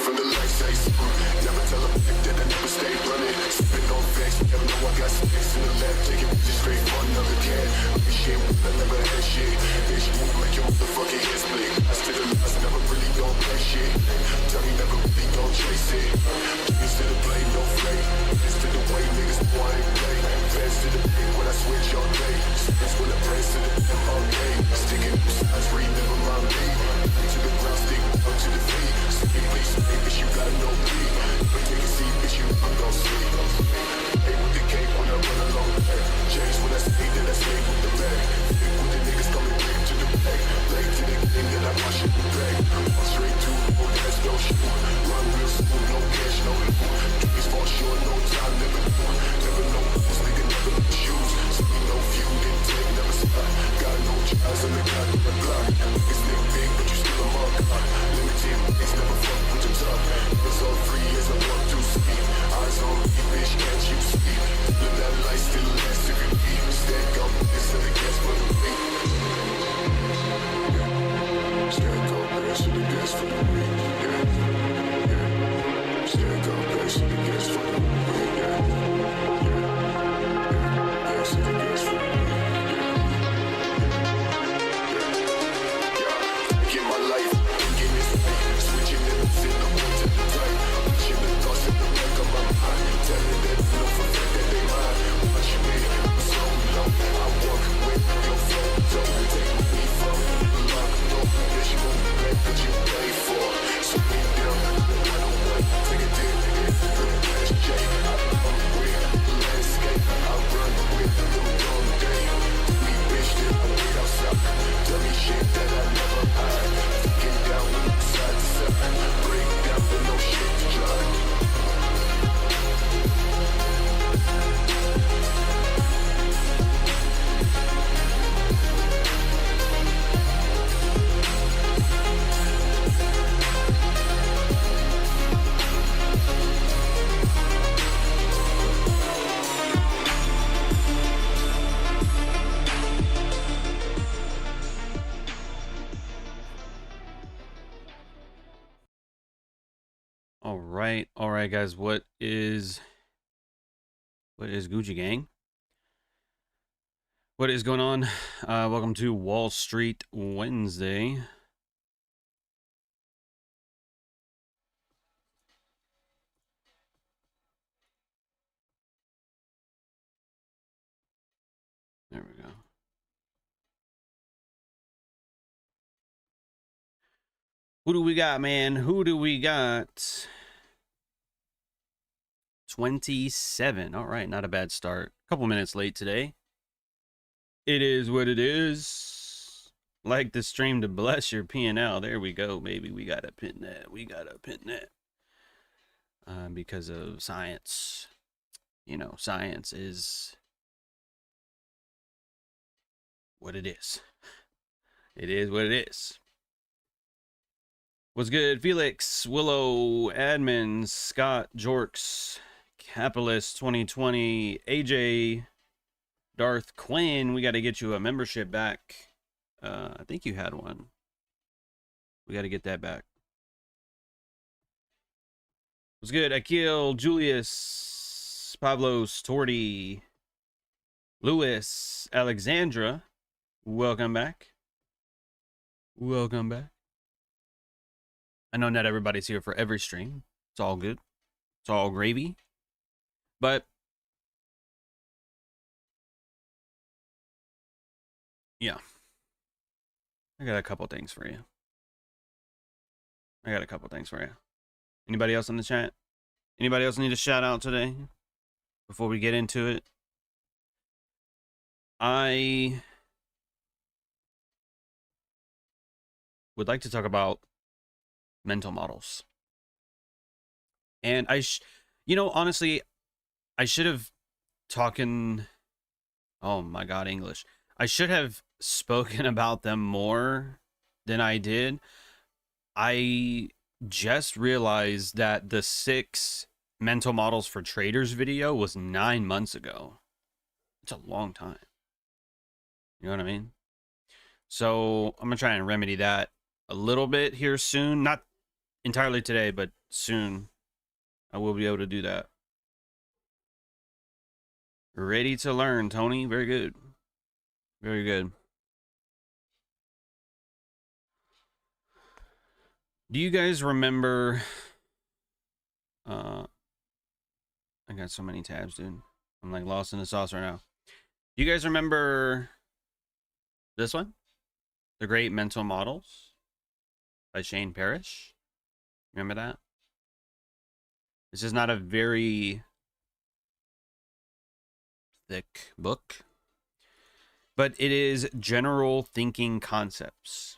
from the lights, I never tell a pick that I never stay running. Sipping on vex, never know I got sticks in the left. Taking bitches straight for another can. Appreciate what I never had shit. Bitch, move, make your motherfucking head split. Last to the last, never really gon' play shit. Tell me never really gon' chase it. Jeans to the blade, no flake. Hands to the way, niggas know I ain't play. Fans to the pay when I switch all day. Spins when I press to the M all day. Sticking new sides, read never mind me. To the ground, stick up to the feet. Sticky please, hey, bitch, you got no beat. But you can see, bitch, you I'm gon' see. Hey, with the cape when I run along the back. Chase when I speed, then I stay with the bag. Big with the niggas coming quick to the back. Late to the game, then I rush it with back. Walk straight to the road, that's no shoot. Run real smooth, no cash, no loot. Dreams fall short, no time, never knew. Never know who's nigga, never no shoes. See no few, didn't take, never stop. Got no jobs, and I got no block. Niggas think big, but you still a mark. Limited, niggas never fuck with the top. It's all free as I walk through speed. Eyes on me, bitch, can't you see? Live that life, still lasts if you need. Stack up, it's in the gas for the week. Stack up, pass in the gas for the week. Stack up, pass in the gas for the week. Pass in the gas for the week. Get my life, get this way. Switching it up, sit up, to the tight. Watching the thoughts in the back of my mind. Telling that no for fact that they mine. Watching me, I'm so low. I walk with your flow. Don't take me from the lock. No, bitch, you won't back what you pay for. So me down, I don't want. Take a dip, from the last J. I run with the landscape. I run with the wrong day. Me bitch, then I wait outside. Tell me shit that I never hide. Get down with side to side. Break down with no shit to try. All right, guys. What is Gucci Gang? What is going on? Welcome to Wall Street Wednesday. There we go. Who do we got, man? Who do we got? 27. All right, not a bad start. A couple minutes late today. It is what it is. Like the stream to bless your P&L. There we go, baby. We got to pin that. We got to pin that. Because of science. You know, science is what it is. It is what it is. What's good? Felix, Willow, Admin, Scott, Jorks, Capitalist 2020, AJ, Darth Quinn. We got to get you a membership back. I think you had one. We got to get that back. What's good? Akil, Julius, Pablos, Torty, Lewis, Alexandra. Welcome back. Welcome back. I know not everybody's here for every stream. It's all good. It's all gravy. But yeah, I got a couple things for you. Anybody else in the chat? Anybody else need a shout out today before we get into it? I would like to talk about mental models. And honestly, I should have oh my God, English. I should have spoken about them more than I did. I just realized that the 6 mental models for traders video was 9 months ago. It's a long time. You know what I mean? So I'm gonna try and remedy that a little bit here soon. Not entirely today, but soon. I will be able to do that. Ready to learn, Tony. Very good. Very good. Do you guys remember... I got so many tabs, dude. I'm like lost in the sauce right now. Do you guys remember this one? The Great Mental Models by Shane Parrish. Remember that? This is not a very thick book, but it is general thinking concepts.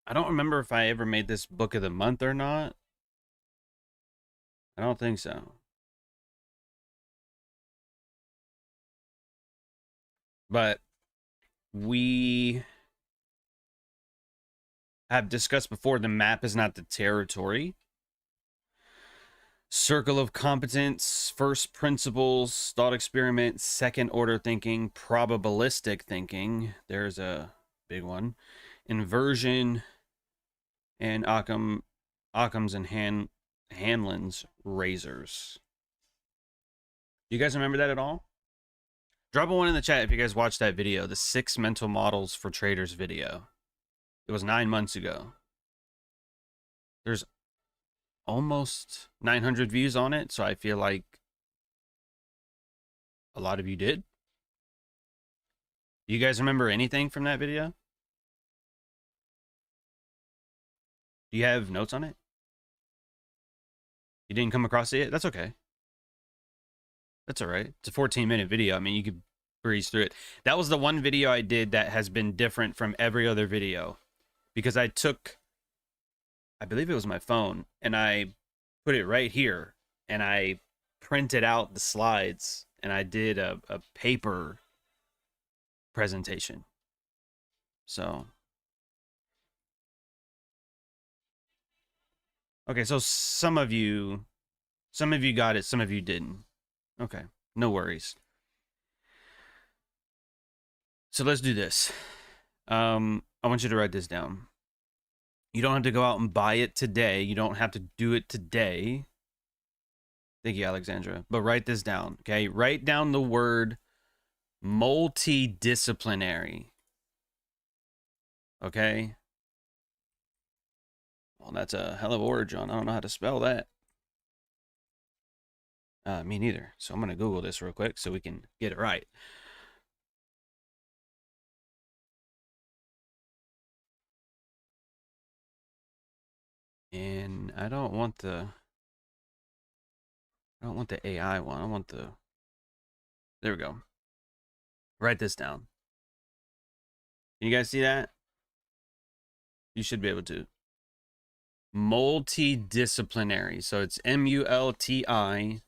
I don't remember if I ever made this book of the month or not. I don't think so. But we have discussed before, the map is not the territory. Circle of competence, first principles, thought experiment, second order thinking, probabilistic thinking. There's a big one. Inversion, and Occam's and Hanlon's razors. Do you guys remember that at all? Drop a one in the chat if you guys watched that video, the 6 mental models for traders video. It was 9 months ago. There's almost 900 views on it, so I feel like a lot of you did. Do you guys remember anything from that video? Do you have notes on it? You didn't come across it? That's okay. That's all right. It's a 14-minute video. I mean, you could breeze through it. That was the one video I did that has been different from every other video, because I took, I believe it was my phone, and I put it right here, and I printed out the slides, and I did a paper presentation. So, okay, so some of you got it, some of you didn't. Okay, no worries. So let's do this. I want you to write this down. You don't have to go out and buy it today. You don't have to do it today. Thank you, Alexandra. But write this down, okay? Write down the word multidisciplinary. Okay? Well, that's a hell of a word, John. I don't know how to spell that. Me neither. So I'm going to Google this real quick so we can get it right. And I don't want the AI one. I want the, there we go. Write this down. Can you guys see that? You should be able to. Multidisciplinary. So it's multidisciplinary.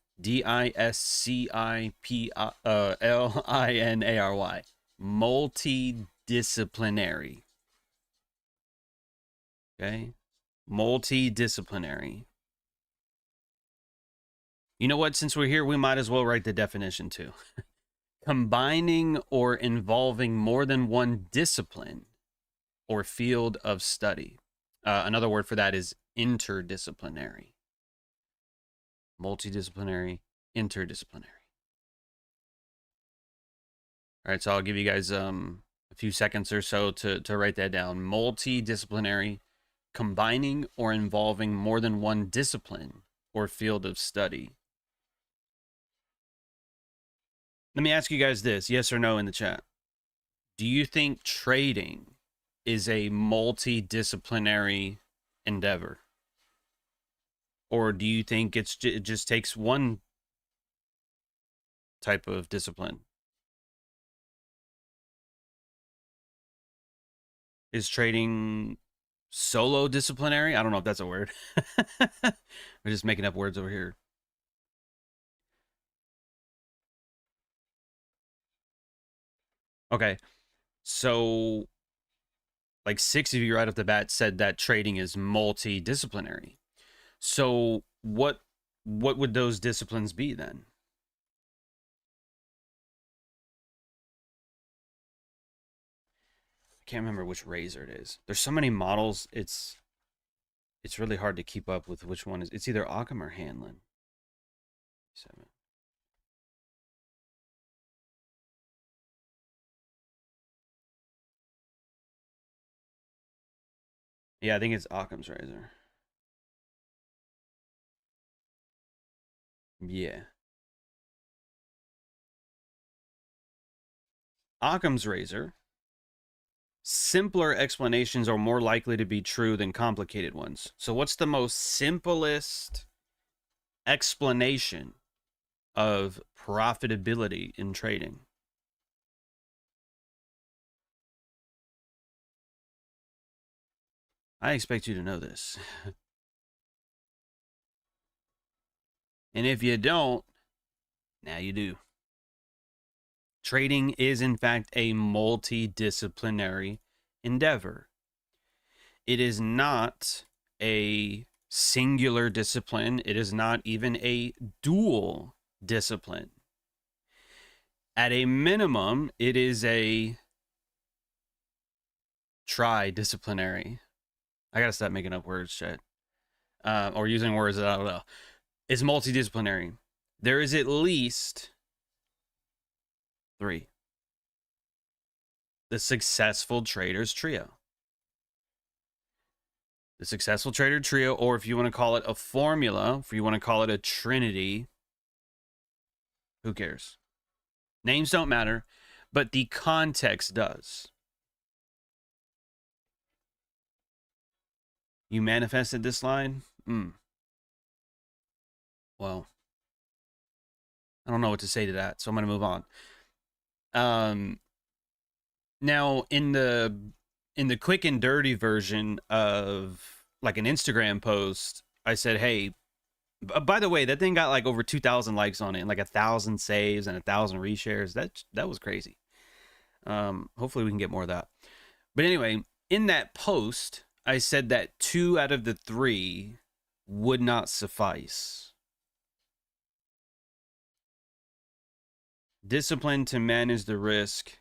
Multidisciplinary. Okay? Multidisciplinary. You know what? Since we're here, we might as well write the definition too. Combining or involving more than one discipline or field of study. Another word for that is interdisciplinary. Multidisciplinary, interdisciplinary. All right, so I'll give you guys a few seconds or so to write that down. Multidisciplinary, combining or involving more than one discipline or field of study. Let me ask you guys this, yes or no in the chat. Do you think trading is a multidisciplinary endeavor? Or do you think it just takes one type of discipline? Is trading solo disciplinary? I don't know if that's a word. We're just making up words over here. Okay, so like 6 of you right off the bat said that trading is multidisciplinary. So what would those disciplines be then? I can't remember which razor it is. There's so many models. It's It's really hard to keep up with which one is. It's either Occam or Hanlon. 7. Yeah, I think it's Occam's razor. Yeah. Occam's razor. Simpler explanations are more likely to be true than complicated ones. So what's the most simplest explanation of profitability in trading? I expect you to know this. And if you don't, now you do. Trading is, in fact, a multidisciplinary endeavor. It is not a singular discipline. It is not even a dual discipline. At a minimum, it is a tri-disciplinary. I gotta stop making up words, shit. Or using words that I don't know. It's multidisciplinary. There is at least 3. The successful traders trio. The successful trader trio, or if you want to call it a formula, if you want to call it a trinity, who cares? Names don't matter, but the context does. You manifested this line? Well, I don't know what to say to that, so I'm going to move on. Now, in the quick and dirty version of like an Instagram post, I said, hey, by the way, that thing got like over 2,000 likes on it and like 1,000 saves and 1,000 reshares. That was crazy. Hopefully we can get more of that. But anyway, in that post, I said that 2 out of the 3 would not suffice. Discipline to manage the risk,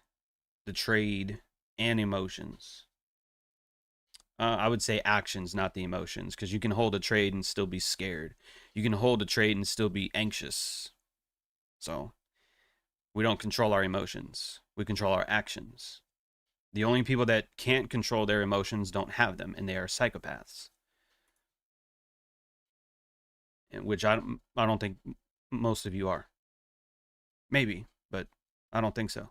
the trade, and emotions. I would say actions, not the emotions, because you can hold a trade and still be scared. You can hold a trade and still be anxious. So we don't control our emotions. We control our actions. The only people that can't control their emotions don't have them, and they are psychopaths. Which I don't think most of you are. Maybe, but I don't think so.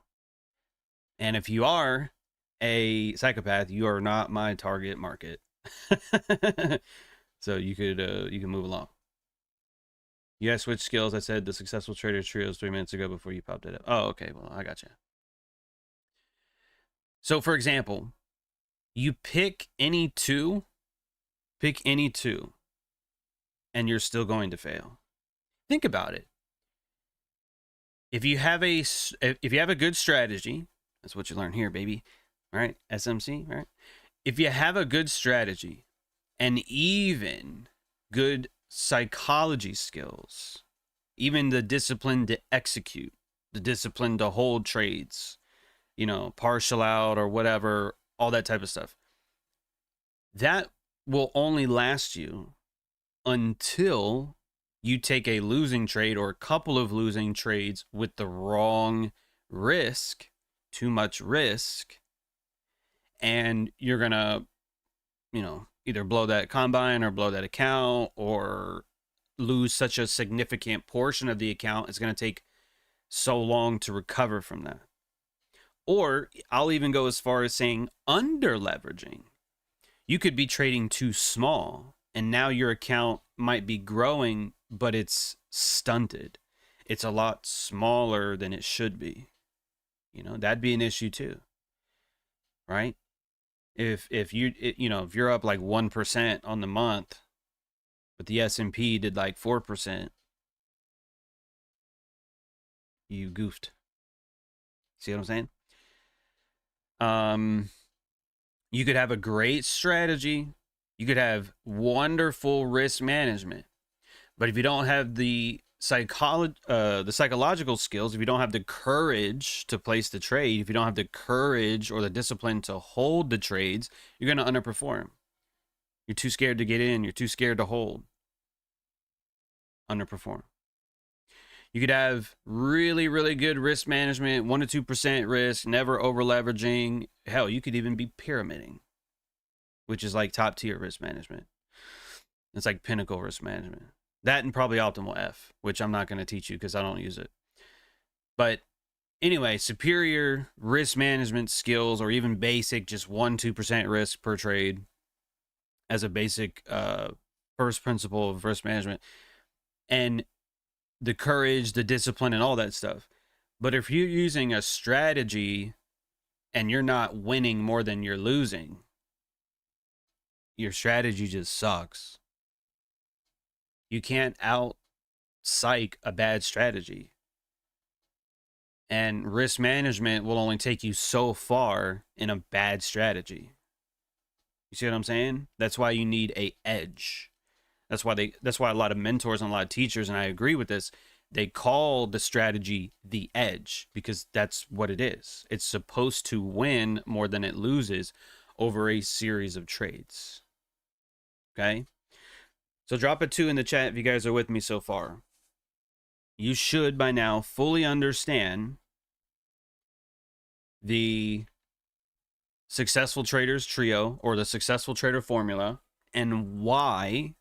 And if you are a psychopath, you are not my target market. So you can move along. You guys switch skills. I said the successful trader trios 3 minutes ago before you popped it up. Oh, okay. Well, I got you. So, for example, you pick any two, and you're still going to fail. Think about it. If you have a good strategy, that's what you learn here, baby. All right, SMC, right? If you have a good strategy and even good psychology skills, even the discipline to execute, the discipline to hold trades, you know, partial out or whatever, all that type of stuff, that will only last you until you take a losing trade or a couple of losing trades with the wrong risk, too much risk, and you're gonna, you know, either blow that combine or blow that account or lose such a significant portion of the account. It's going to take so long to recover from that. Or I'll even go as far as saying under leveraging. You could be trading too small and now your account might be growing, but it's stunted. It's a lot smaller than it should be. You know, that'd be an issue too, right? If you're up like 1% on the month, but the S&P did like 4%, you goofed. See what I'm saying? You could have a great strategy. You could have wonderful risk management. But if you don't have the psychological skills, if you don't have the courage to place the trade, if you don't have the courage or the discipline to hold the trades, you're going to underperform. You're too scared to get in. You're too scared to hold. Underperform. You could have really, really good risk management, 1 to 2% risk, never over leveraging. Hell, you could even be pyramiding, which is like top tier risk management. It's like pinnacle risk management. That and probably optimal F, which I'm not going to teach you because I don't use it. But anyway, superior risk management skills, or even basic, just 1-2% risk per trade as a basic first principle of risk management. And the courage, the discipline, and all that stuff. But if you're using a strategy and you're not winning more than you're losing, your strategy just sucks. You can't out psych a bad strategy. And risk management will only take you so far in a bad strategy. You see what I'm saying? That's why you need a edge. That's why a lot of mentors and a lot of teachers, and I agree with this, they call the strategy the edge, because that's what it is. It's supposed to win more than it loses over a series of trades. Okay? So drop a 2 in the chat if you guys are with me so far. You should by now fully understand the successful traders trio, or the successful trader formula, and why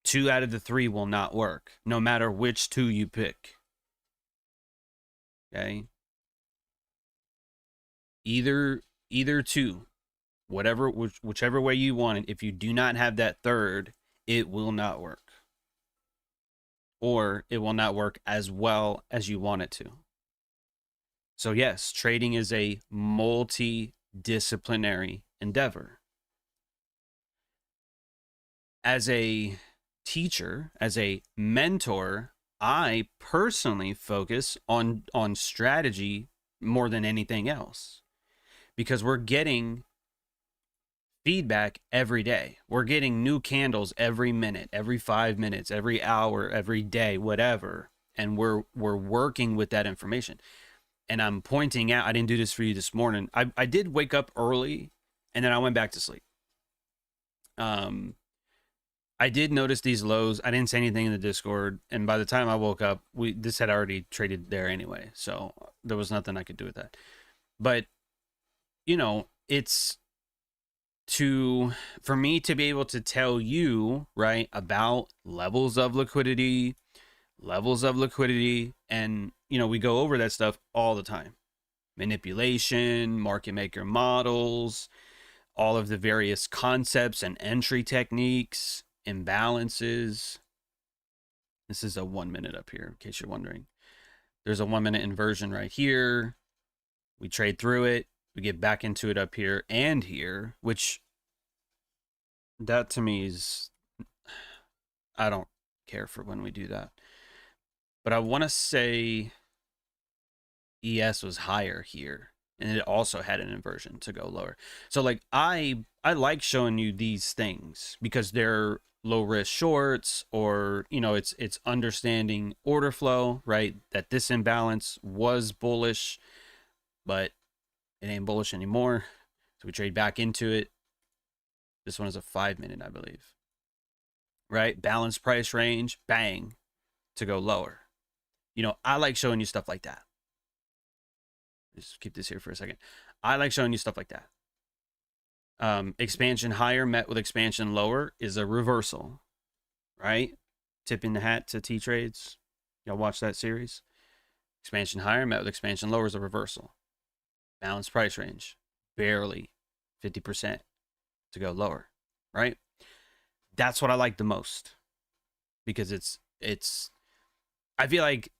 2 out of the 3 will not work, no matter which 2 you pick. Okay? Either 2, whichever way you want it, if you do not have that third, it will not work. Or it will not work as well as you want it to. So yes, trading is a multi-disciplinary endeavor. As a teacher, as a mentor, I personally focus on strategy more than anything else, because we're getting feedback every day. We're getting new candles every minute, every 5 minutes, every hour, every day, whatever, and we're working with that information. And I'm pointing out, I didn't do this for you this morning. I did wake up early and then I went back to sleep. I did notice these lows. I didn't say anything in the Discord, and by the time I woke up, this had already traded there anyway, so there was nothing I could do with that. But you know, it's for me to be able to tell you, right, about levels of liquidity, and you know, we go over that stuff all the time. Manipulation, market maker models, all of the various concepts and entry techniques, imbalances. This is a 1 minute up here, in case you're wondering. There's a 1 minute inversion right here. We trade through it. We get back into it up here and here, which that to me is, I don't care for when we do that. But I want to say ES was higher here, and it also had an inversion to go lower. So like I like showing you these things because they're low risk shorts, or you know, it's understanding order flow, right? That this imbalance was bullish, but it ain't bullish anymore. So we trade back into it. This one is a 5 minute, I believe. Right? Balanced price range, bang, to go lower. You know, I like showing you stuff like that. Just keep this here for a second. I like showing you stuff like that. Expansion higher met with expansion lower is a reversal, right? Tipping the hat to T-Trades. Y'all watch that series? Expansion higher met with expansion lower is a reversal. Balanced price range, barely 50% to go lower, right? That's what I like the most, because it's I feel like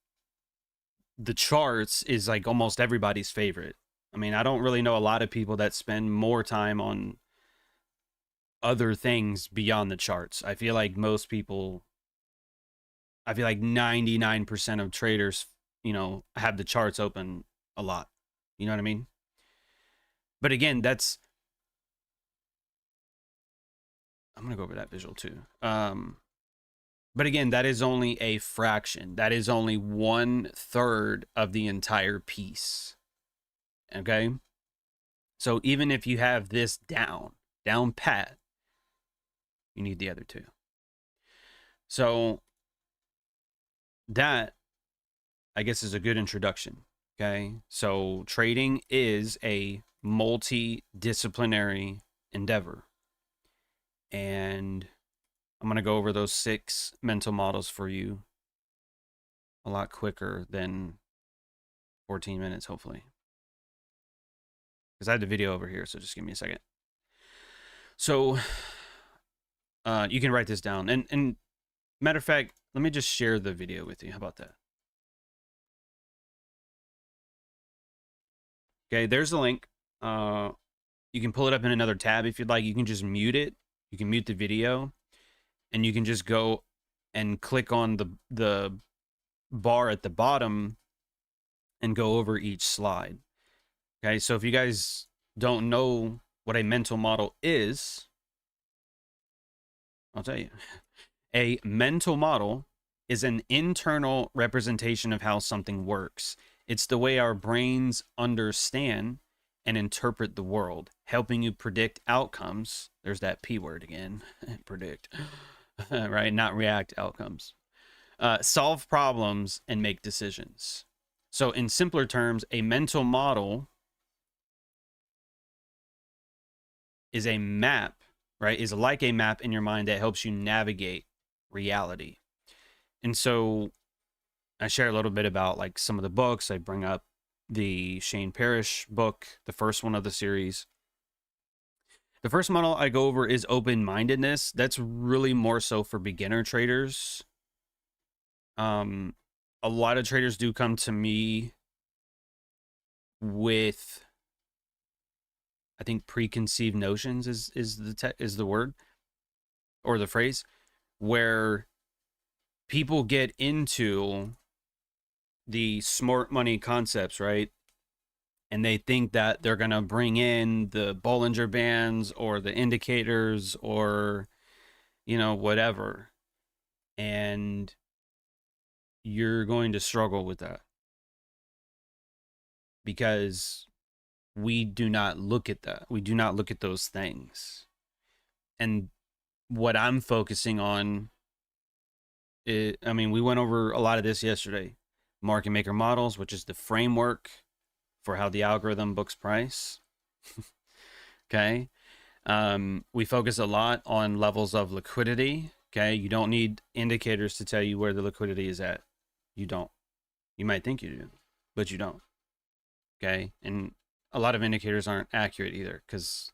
the charts is like almost everybody's favorite. I mean, I don't really know a lot of people that spend more time on other things beyond the charts. I feel like most people, I feel like 99% of traders, you know, have the charts open a lot. You know what I mean? But again, that's, I'm going to go over that visual too. But again, that is only a fraction. That is only 1/3 of the entire piece. Okay? So even if you have this down pat, You need the other two. So that, I guess, is a good introduction. Okay. So trading is a multi-disciplinary endeavor. And I'm going to go over those 6 mental models for you a lot quicker than 14 minutes, hopefully. Because I had the video over here, so just give me a second. So you can write this down. And matter of fact, let me just share the video with you. How about that? Okay, there's the link. You can pull it up in another tab if you'd like. You can just mute it. You can mute the video. And you can just go and click on the bar at the bottom and go over each slide. Okay, so if you guys don't know what a mental model is, I'll tell you. A mental model is an internal representation of how something works. It's the way our brains understand and interpret the world, helping you predict outcomes. There's that P word again, predict, right? Not react, outcomes. Solve problems and make decisions. So in simpler terms, a mental model is a map, right? Is like a map in your mind that helps you navigate reality. And so I share a little bit about like some of the books. I bring up the Shane Parrish book, the first one of the series. The first model I go over is open-mindedness. That's really more so for beginner traders. A lot of traders do come to me with, I think, preconceived notions is the word or the phrase, where people get into the smart money concepts, right? And they think that they're going to bring in the Bollinger Bands or the indicators or, you know, whatever. And you're going to struggle with that. Because we do not look at that. We do not look at those things. And what I'm focusing on, I mean, we went over a lot of this yesterday. Market maker models, which is the framework for how the algorithm books price. Okay. We focus a lot on levels of liquidity. Okay. You don't need indicators to tell you where the liquidity is at. You don't. You might think you do, but you don't. Okay. And a lot of indicators aren't accurate either because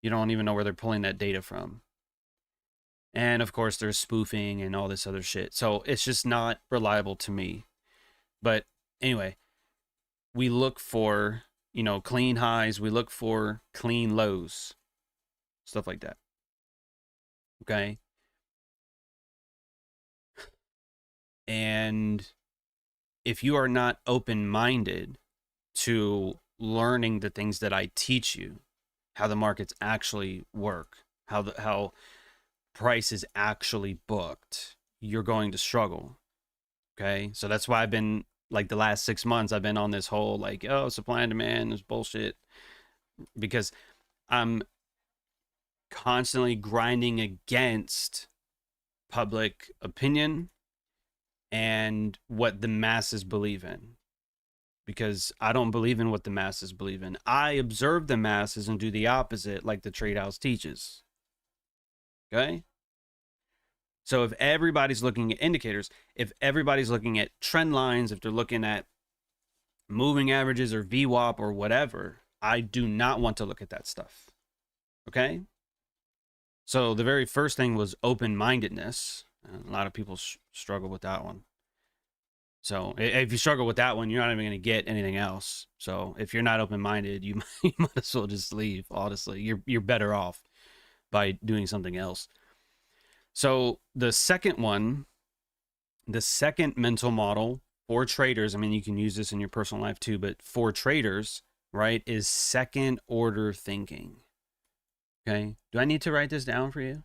you don't even know where they're pulling that data from. And of course, there's spoofing and all this other shit. So it's just not reliable to me. But anyway, we look for, you know, clean highs. We look for clean lows. Stuff like that. Okay. And if you are not open-minded to learning the things that I teach you, how the markets actually work, how price is actually booked, you're going to struggle. Okay. So that's why I've been, like, the last 6 months, I've been on this whole, like, oh, supply and demand is bullshit, because I'm constantly grinding against public opinion and what the masses believe in, because I don't believe in what the masses believe in. I observe the masses and do the opposite, like the trade house teaches. Okay. So if everybody's looking at indicators, if everybody's looking at trend lines, if they're looking at moving averages or VWAP or whatever, I do not want to look at that stuff. Okay? So the very first thing was open-mindedness. A lot of people struggle with that one. So if you struggle with that one, you're not even going to get anything else. So if you're not open-minded, you might as well just leave, honestly. You're better off by doing something else. So the second one, the second mental model for traders, I mean, you can use this in your personal life too, but for traders, right, is second order thinking. Okay. Do I need to write this down for you?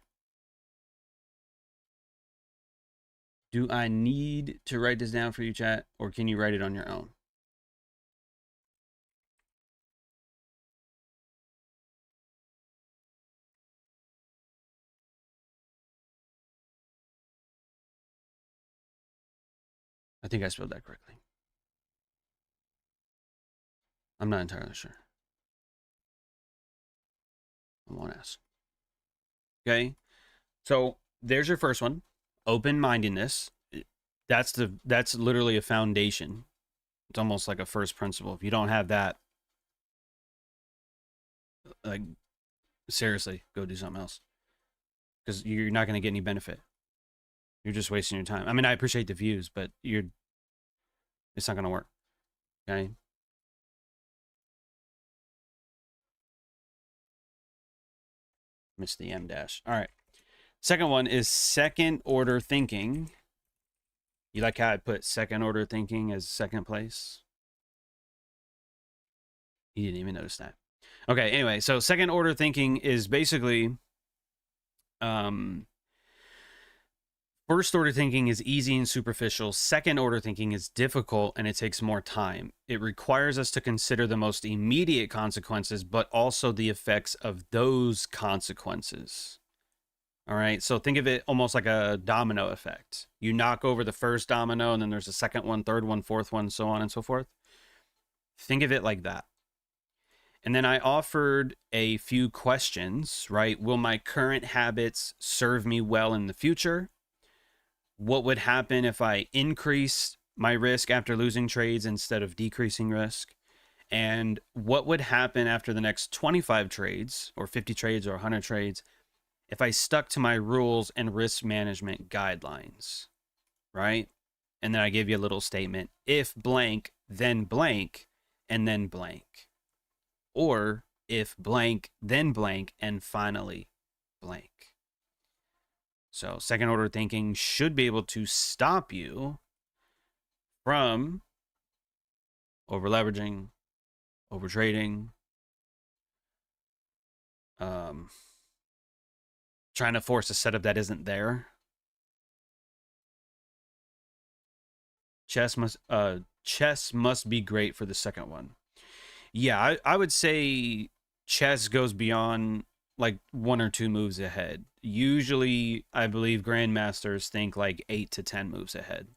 Do I need to write this down for you, chat, or can you write it on your own? I think I spelled that correctly. I'm not entirely sure. I won't ask. Okay. So there's your first one. Open-mindedness. That's literally a foundation. It's almost like a first principle. If you don't have that, like, seriously, go do something else. Because you're not going to get any benefit. You're just wasting your time. I mean, I appreciate the views, but it's not going to work. Okay. Missed the M dash. All right. Second one is second order thinking. You like how I put second order thinking as second place? You didn't even notice that. Okay, anyway, so second order thinking is basically first order thinking is easy and superficial. Second order thinking is difficult and it takes more time. It requires us to consider the most immediate consequences, but also the effects of those consequences. All right, so think of it almost like a domino effect. You knock over the first domino, and then there's a second one, third one, fourth one, so on and so forth. Think of it like that. And then I offered a few questions, right? Will my current habits serve me well in the future? What would happen if I increase my risk after losing trades instead of decreasing risk? And what would happen after the next 25 trades or 50 trades or 100 trades if I stuck to my rules and risk management guidelines, right? And then I gave you a little statement. If blank, then blank, and then blank. Or if blank, then blank, and finally blank. So second order thinking should be able to stop you from over leveraging, over trading, trying to force a setup that isn't there. Chess must be great for the second one. Yeah, I would say chess goes beyond like 1 or 2 moves ahead. Usually, I believe grandmasters think like 8 to 10 moves ahead.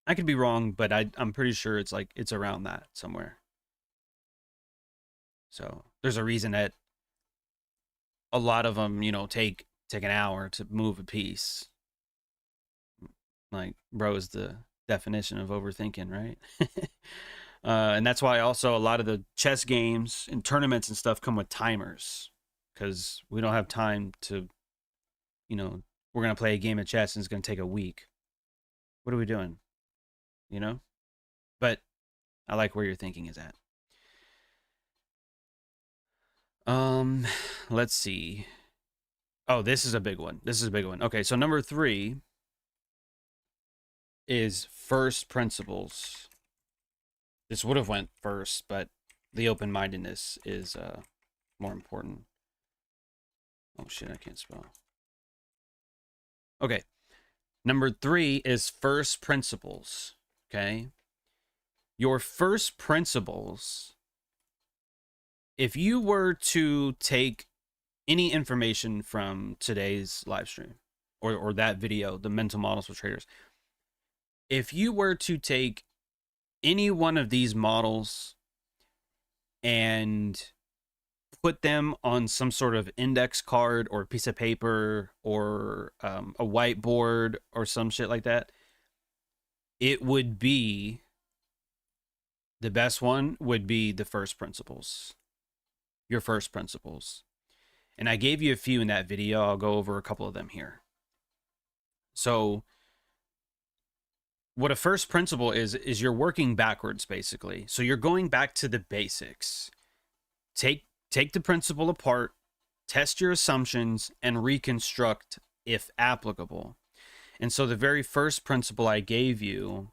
I could be wrong, but I'm pretty sure it's around that somewhere. So there's a reason that a lot of them, take an hour to move a piece. Like, bro, is the definition of overthinking, right? And that's why also a lot of the chess games and tournaments and stuff come with timers, because we don't have time to, we're going to play a game of chess and it's going to take a week. What are we doing? But I like where your thinking is at. Let's see. Oh, this is a big one. Okay, so number 3 is first principles. This would have went first, but the open-mindedness is more important. Oh shit, I can't spell. Okay. Number 3 is first principles. Okay. Your first principles, if you were to take any information from today's live stream or that video, the mental models for traders, if you were to take any one of these models and put them on some sort of index card or piece of paper or a whiteboard or some shit like that, it would be the best one would be the first principles. Your first principles. And I gave you a few in that video. I'll go over a couple of them here. So what a first principle is you're working backwards, basically. So you're going back to the basics. Take the principle apart, test your assumptions, and reconstruct if applicable. And so the very first principle I gave you,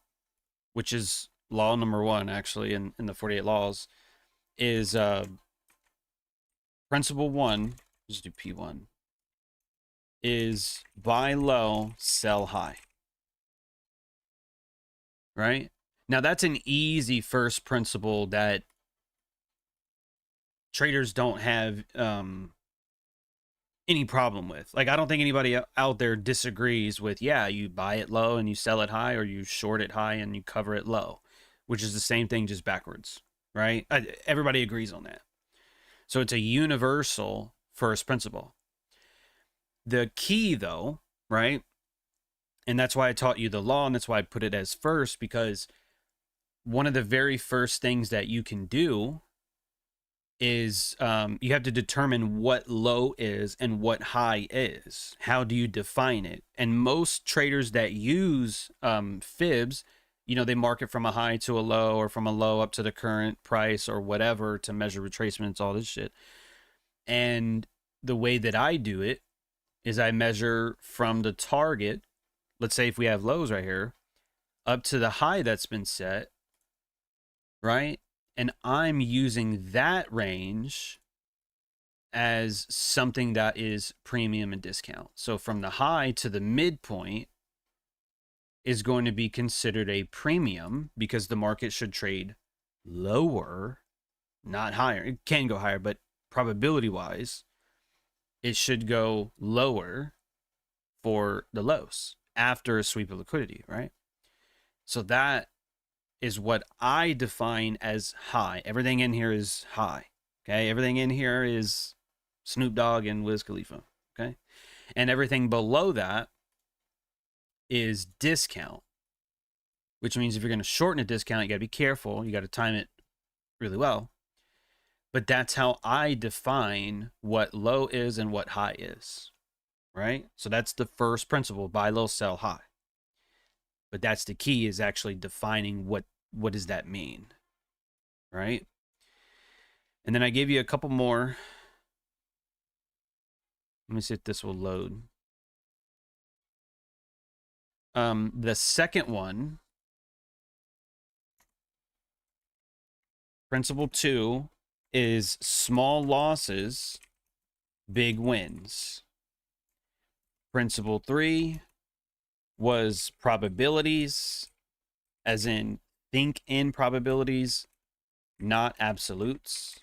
which is law number 1, actually, in the 48 laws, is principle 1, just do P1, is buy low, sell high. Right? Now, that's an easy first principle that traders don't have any problem with. Like, I don't think anybody out there disagrees with, yeah, you buy it low and you sell it high, or you short it high and you cover it low, which is the same thing, just backwards, right? Everybody agrees on that. So it's a universal first principle. The key, though, right? And that's why I taught you the law, and that's why I put it as first, because one of the very first things that you can do is you have to determine what low is and what high is. How do you define it? And most traders that use fibs, you know, they mark it from a high to a low, or from a low up to the current price, or whatever, to measure retracements, all this shit. And the way that I do it is I measure from the target. Let's say if we have lows right here, up to the high that's been set, right? And I'm using that range as something that is premium and discount. So from the high to the midpoint is going to be considered a premium, because the market should trade lower, not higher. It can go higher, but probability wise, it should go lower for the lows after a sweep of liquidity, right? So that is what I define as high. Everything in here is high, okay? Everything in here is Snoop Dogg and Wiz Khalifa, okay? And everything below that is discount, which means if you're going to shorten a discount, you got to be careful. You got to time it really well. But that's how I define what low is and what high is, right? So that's the first principle: buy low, sell high. But that's the key, is actually defining what does that mean, right? And then I gave you a couple more. Let me see if this will load. The second one, principle 2, is small losses, big wins. Principle 3 was probabilities, as in think in probabilities, not absolutes.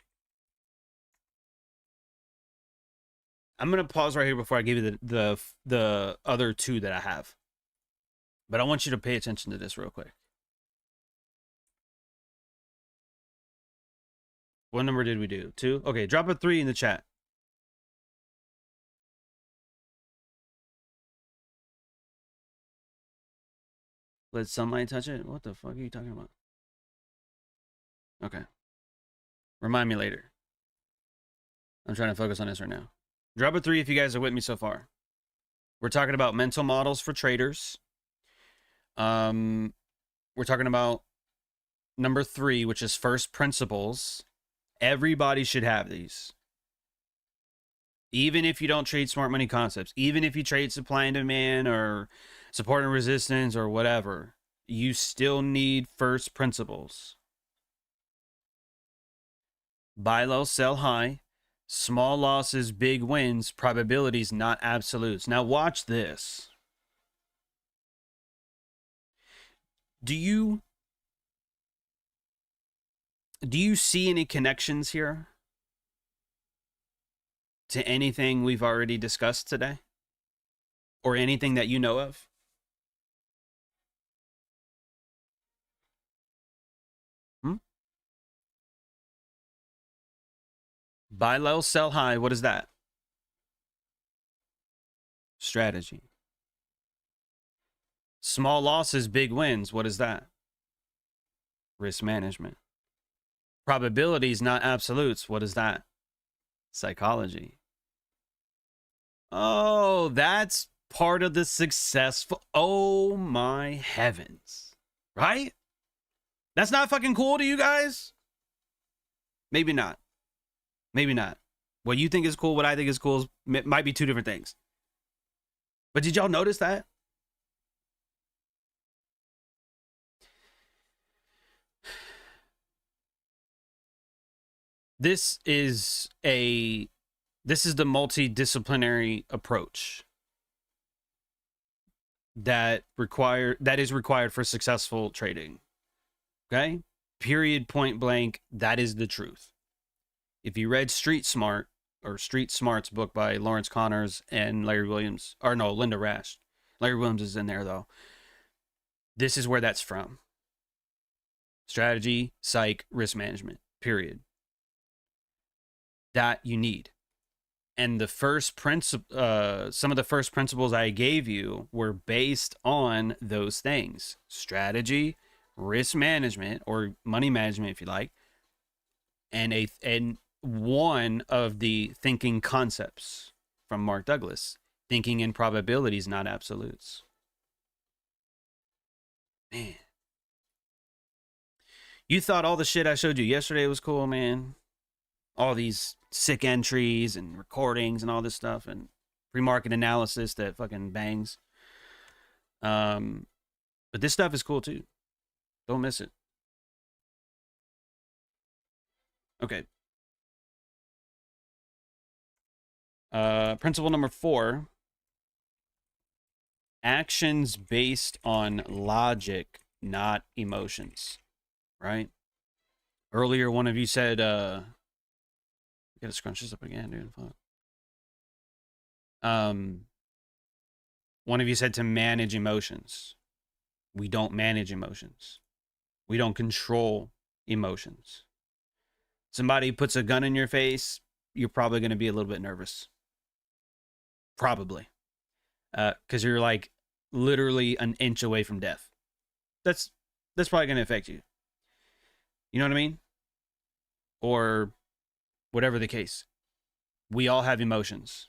I'm going to pause right here before I give you the other two that I have. But I want you to pay attention to this real quick. What number did we do? 2? Okay, drop a 3 in the chat. Let sunlight touch it? What the fuck are you talking about? Okay. Remind me later. I'm trying to focus on this right now. Drop a 3 if you guys are with me so far. We're talking about mental models for traders. We're talking about number 3, which is first principles. Everybody should have these. Even if you don't trade smart money concepts, even if you trade supply and demand or support and resistance or whatever, you still need first principles. Buy low, sell high, small losses, big wins, probabilities, not absolutes. Now watch this. Do you see any connections here to anything we've already discussed today? Or anything that you know of? Buy low, sell high. What is that? Strategy. Small losses, big wins. What is that? Risk management. Probabilities, not absolutes. What is that? Psychology. Oh, that's part of the successful. Oh my heavens. Right? That's not fucking cool to you guys? Maybe not. Maybe not. What you think is cool, what I think is cool, might be two different things. But did y'all notice that? This is the multi-disciplinary approach that is required for successful trading. Okay? Period, point blank, that is the truth. If you read Street Smart, or Street Smarts book by Lawrence Connors and Larry Williams, or no, Linda Rash. Larry Williams is in there though. This is where that's from. Strategy, psych, risk management, period. That you need. And the first some of the first principles I gave you were based on those things: strategy, risk management, or money management, if you like, and one of the thinking concepts from Mark Douglas: thinking in probabilities, not absolutes. Man, you thought all the shit I showed you yesterday was cool, man? All these sick entries and recordings and all this stuff and pre-market analysis that fucking bangs. But this stuff is cool too. Don't miss it. Okay. Principle number 4. Actions based on logic, not emotions. Right? Earlier, one of you said, gotta scrunch this up again, dude. Fuck. One of you said to manage emotions. We don't manage emotions. We don't control emotions. Somebody puts a gun in your face, you're probably going to be a little bit nervous. Probably. Because you're like literally an inch away from death. That's probably going to affect you. You know what I mean? Or whatever the case. We all have emotions.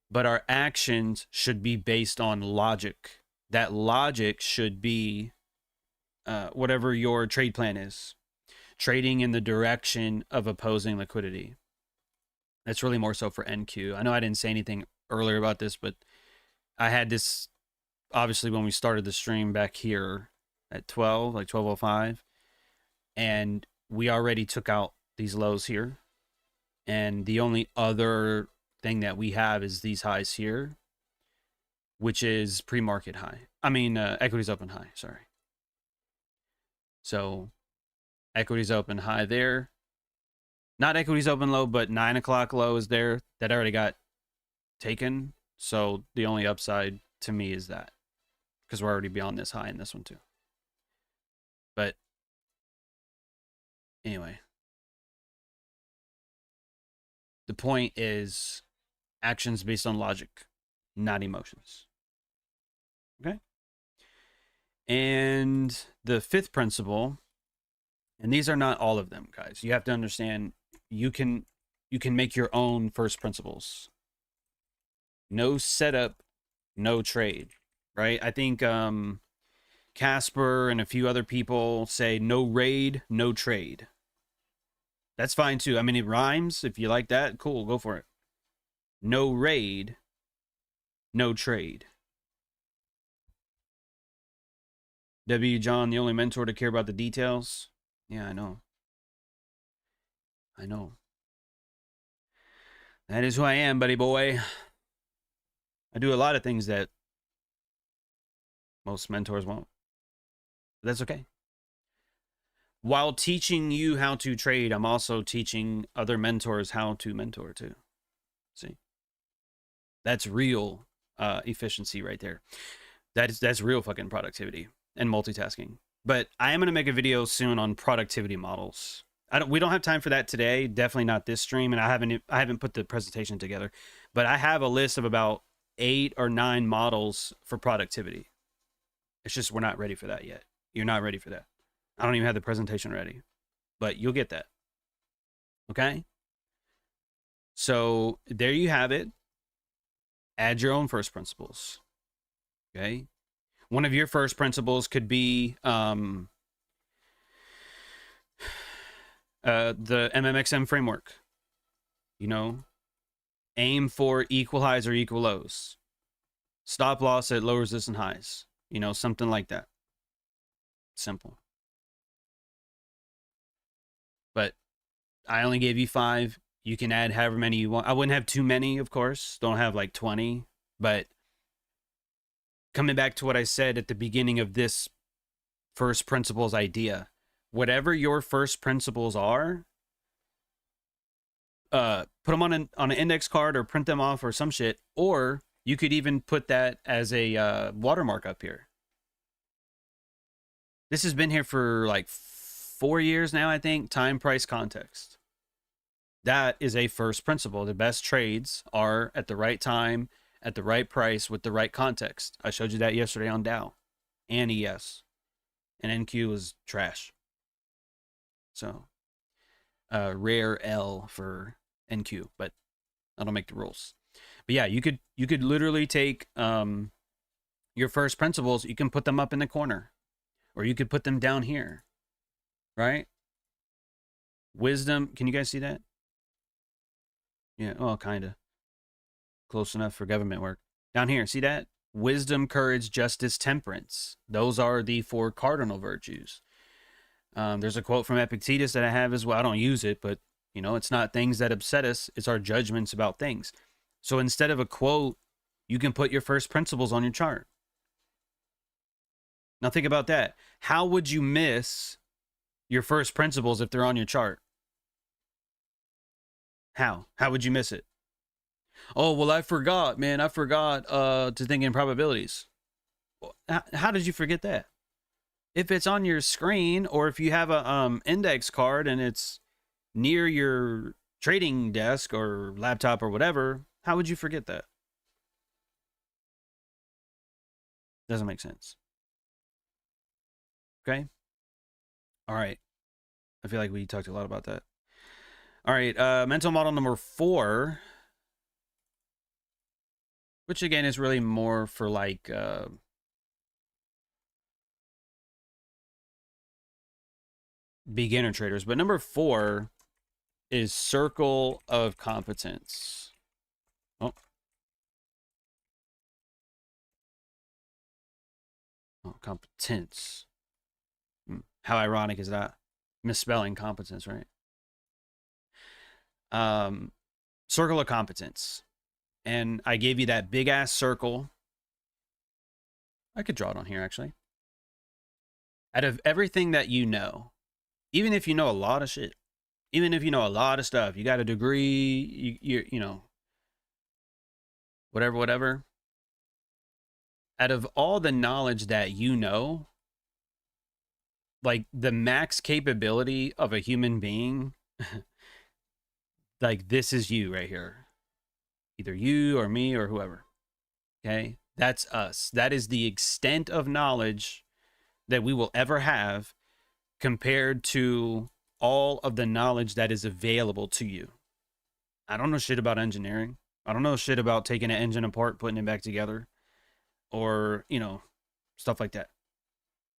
But our actions should be based on logic. That logic should be whatever your trade plan is. Trading in the direction of opposing liquidity. That's really more so for NQ. I know I didn't say anything earlier about this, but I had this obviously when we started the stream back here at 12, like 12:05. And we already took out these lows here. And the only other thing that we have is these highs here, which is pre-market high. I mean, equities open high, sorry. So equities open high there. Not equities open low, but 9 o'clock low is there. That already got taken. So the only upside to me is that. Because we're already beyond this high in this one too. But anyway. The point is actions based on logic, not emotions. Okay? And the 5th principle, and these are not all of them, guys. You have to understand you can make your own first principles. No setup, no trade, right? I think Casper and a few other people say no raid, no trade. That's fine too. I mean, it rhymes. If you like that, cool, go for it. No raid, no trade. W. John, the only mentor to care about the details. Yeah, I know. I know. That is who I am, buddy boy. I do a lot of things that most mentors won't. But that's okay. While teaching you how to trade, I'm also teaching other mentors how to mentor too. See? That's real efficiency right there. That's real fucking productivity and multitasking. But I am going to make a video soon on productivity models. We don't have time for that today. Definitely not this stream, and I haven't put the presentation together. But I have a list of about 8 or 9 models for productivity. It's just we're not ready for that yet. You're not ready for that. I don't even have the presentation ready, but you'll get that. Okay? So there you have it. Add your own first principles. Okay? One of your first principles could be the MMXM framework. You know, aim for equal highs or equal lows. Stop loss at low resistance highs. You know, something like that. Simple. But I only gave you 5. You can add however many you want. I wouldn't have too many, of course. Don't have like 20. But coming back to what I said at the beginning of this first principles idea, whatever your first principles are, put them on an index card or print them off or some shit, or you could even put that as a watermark up here. This has been here for like 4 years now, I think. Time, price, context. That is a first principle. The best trades are at the right time, at the right price, with the right context. I showed you that yesterday on Dow and ES. And NQ was trash. So, rare L for NQ, but I don't make the rules. But yeah, you could literally take your first principles, you can put them up in the corner, or you could put them down here, right? Wisdom, can you guys see that? Yeah, well, kind of. Close enough for government work. Down here, see that? Wisdom, courage, justice, temperance. Those are the 4 cardinal virtues. There's a quote from Epictetus that I have as well. I don't use it, but, you know, it's not things that upset us. It's our judgments about things. So instead of a quote, you can put your first principles on your chart. Now think about that. How would you miss your first principles if they're on your chart? How would you miss it? Oh, well, I forgot, man. I forgot to think in probabilities. How did you forget that? If it's on your screen, or if you have a index card and it's near your trading desk or laptop or whatever, how would you forget that? Doesn't make sense. Okay. All right. I feel like we talked a lot about that. All right. Mental model number 4, which again is really more for like beginner traders. But number 4 is circle of competence. Oh, competence. How ironic is that? Misspelling competence, right? Circle of competence. And I gave you that big ass circle. I could draw it on here, actually. Out of everything that you know, even if you know a lot of shit, even if you know a lot of stuff, you got a degree, you know, whatever. Out of all the knowledge that you know, like the max capability of a human being, like this is you right here. Either you or me or whoever. Okay? That's us. That is the extent of knowledge that we will ever have compared to all of the knowledge that is available to you. I don't know shit about engineering. I don't know shit about taking an engine apart, putting it back together, or, you know, stuff like that.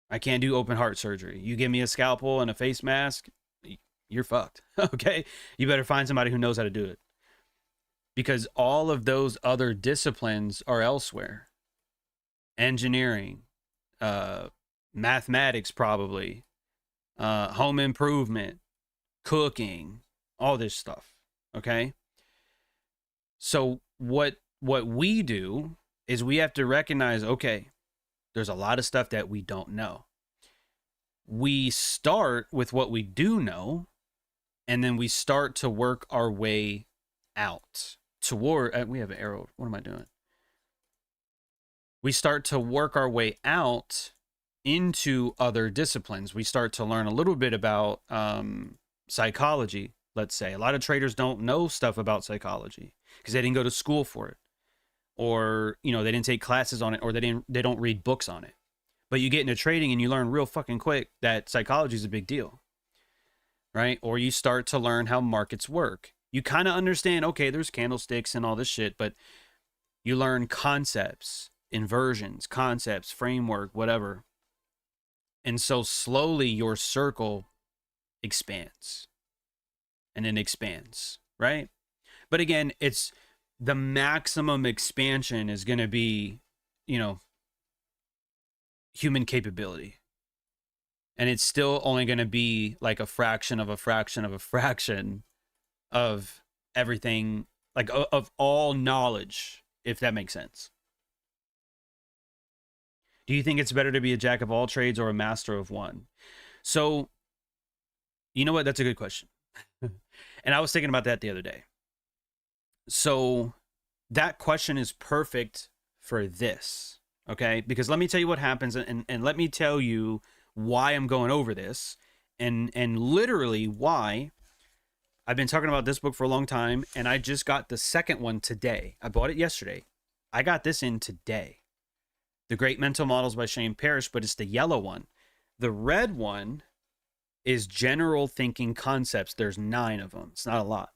I can't do open heart surgery. You give me a scalpel and a face mask, you're fucked. Okay? You better find somebody who knows how to do it. Because all of those other disciplines are elsewhere. Engineering, mathematics probably, home improvement, cooking, all this stuff. Okay? So what we do is we have to recognize, okay, there's a lot of stuff that we don't know. We start with what we do know, and then we start to work our way out toward, we have an arrow. What am I doing? We start to work our way out into other disciplines. We start to learn a little bit about psychology, let's say. A lot of traders don't know stuff about psychology because they didn't go to school for it. Or, you know, they didn't take classes on it, or they don't read books on it. But you get into trading and you learn real fucking quick that psychology is a big deal, right? Or you start to learn how markets work. You kind of understand, okay, there's candlesticks and all this shit, but you learn concepts, inversions, concepts, framework, whatever. And so slowly your circle expands and then expands, right? But again, it's the maximum expansion is going to be, you know, human capability. And it's still only going to be like a fraction of a fraction of a fraction of everything, like of all knowledge, if that makes sense. Do you think it's better to be a jack of all trades or a master of one? So, you know what? That's a good question. And I was thinking about that the other day. So that question is perfect for this, okay? Because let me tell you what happens, and let me tell you why I'm going over this, and literally why. I've been talking about this book for a long time, and I just got the second one today. I bought it yesterday. I got this in today. The Great Mental Models by Shane Parrish, but it's the yellow one. The red one is General Thinking Concepts. There's 9 of them. It's not a lot.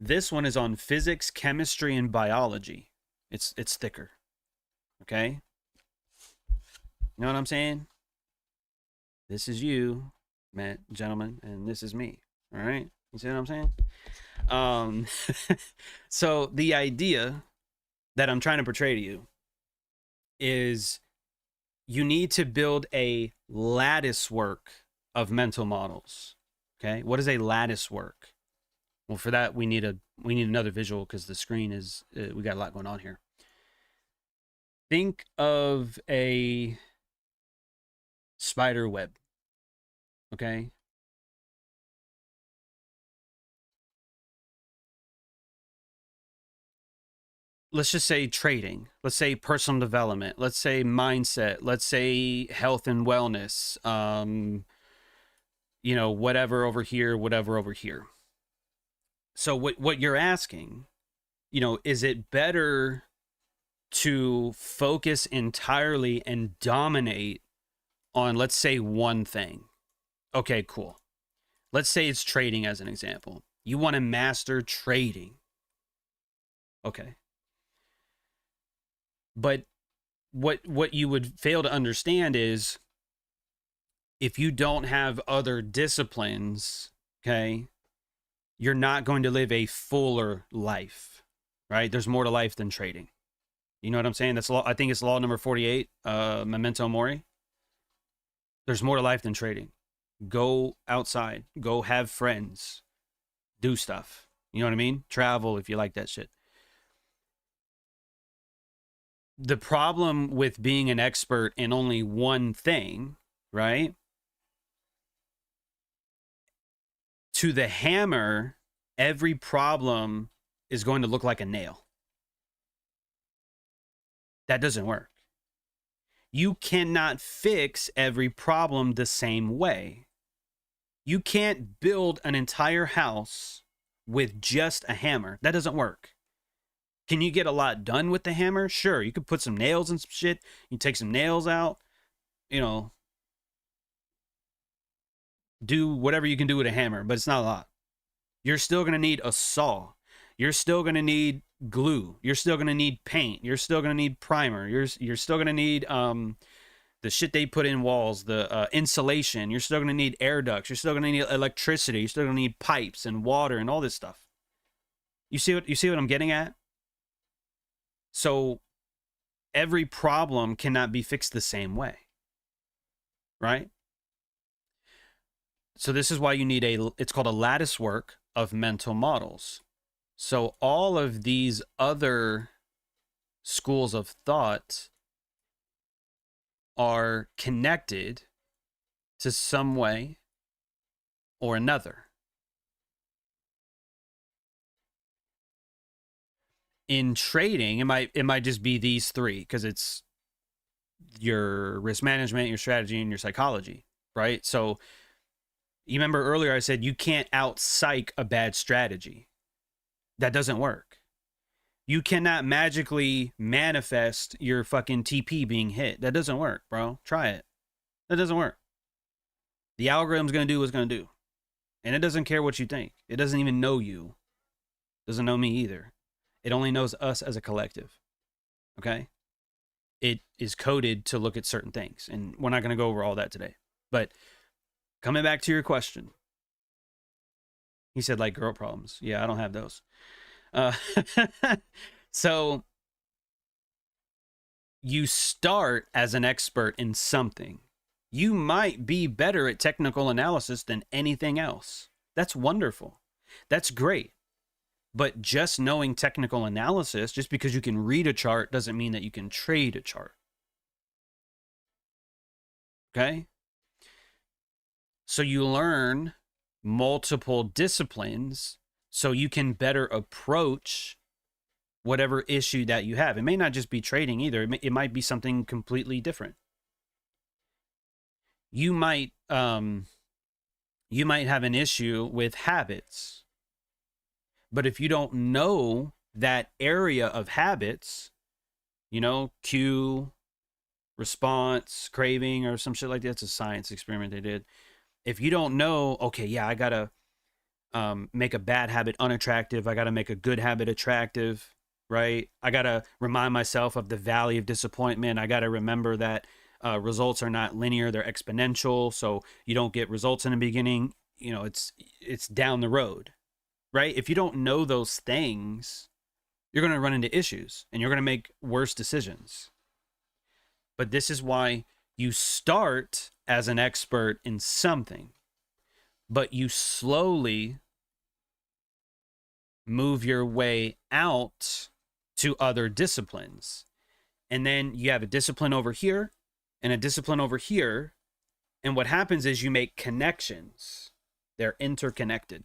This one is on physics, chemistry, and biology. It's thicker. Okay? You know what I'm saying? This is you, gentlemen, and this is me. All right? You see what I'm saying? So the idea that I'm trying to portray to you is you need to build a lattice work of mental models. Okay? What is a lattice work? Well, for that we need another visual because the screen is we got a lot going on here. Think of a spider web. Okay? Let's just say trading. Let's say personal development. Let's say mindset. Let's say health and wellness. You know, whatever over here, whatever over here. So what you're asking, you know, is it better to focus entirely and dominate on, let's say, one thing? Okay, cool. Let's say it's trading as an example. You want to master trading. Okay. But what you would fail to understand is if you don't have other disciplines, okay, you're not going to live a fuller life, right? There's more to life than trading. You know what I'm saying? That's law. I think it's law number 48, memento mori. There's more to life than trading. Go outside, go have friends, do stuff. You know what I mean? Travel if you like that shit. The problem with being an expert in only one thing, right? To the hammer, every problem is going to look like a nail. That doesn't work. You cannot fix every problem the same way. You can't build an entire house with just a hammer. That doesn't work. Can you get a lot done with the hammer? Sure, you could put some nails and some shit. You take some nails out, you know, do whatever you can do with a hammer, but it's not a lot. You're still going to need a saw. You're still going to need glue. You're still going to need paint. You're still going to need primer. You're still going to need the shit they put in walls, the insulation. You're still going to need air ducts. You're still going to need electricity. You're still going to need pipes and water and all this stuff. You see what I'm getting at? So every problem cannot be fixed the same way, right? So this is why you need it's called a lattice work of mental models. So all of these other schools of thought are connected to some way or another. In trading, it might just be these 3 because it's your risk management, your strategy, and your psychology, right? So you remember earlier I said you can't out-psych a bad strategy. That doesn't work. You cannot magically manifest your fucking TP being hit. That doesn't work, bro. Try it. That doesn't work. The algorithm's going to do what it's going to do. And it doesn't care what you think. It doesn't even know you. It doesn't know me either. It only knows us as a collective. Okay? It is coded to look at certain things. And we're not going to go over all that today. But coming back to your question. He said, like, girl problems. Yeah, I don't have those. So you start as an expert in something. You might be better at technical analysis than anything else. That's wonderful. That's great. But just knowing technical analysis, just because you can read a chart, doesn't mean that you can trade a chart. Okay? So you learn multiple disciplines so you can better approach whatever issue that you have. It may not just be trading either. It might be something completely different. You might have an issue with habits, but if you don't know that area of habits, you know, cue, response, craving, or some shit like that. It's a science experiment they did. If you don't know, okay, yeah, I gotta make a bad habit unattractive. I gotta make a good habit attractive, right? I gotta remind myself of the valley of disappointment. I gotta remember that results are not linear; they're exponential. So you don't get results in the beginning. You know, it's down the road, right? If you don't know those things, you're gonna run into issues, and you're gonna make worse decisions. But this is why you start as an expert in something, but you slowly move your way out to other disciplines. And then you have a discipline over here and a discipline over here. And what happens is you make connections. They're interconnected.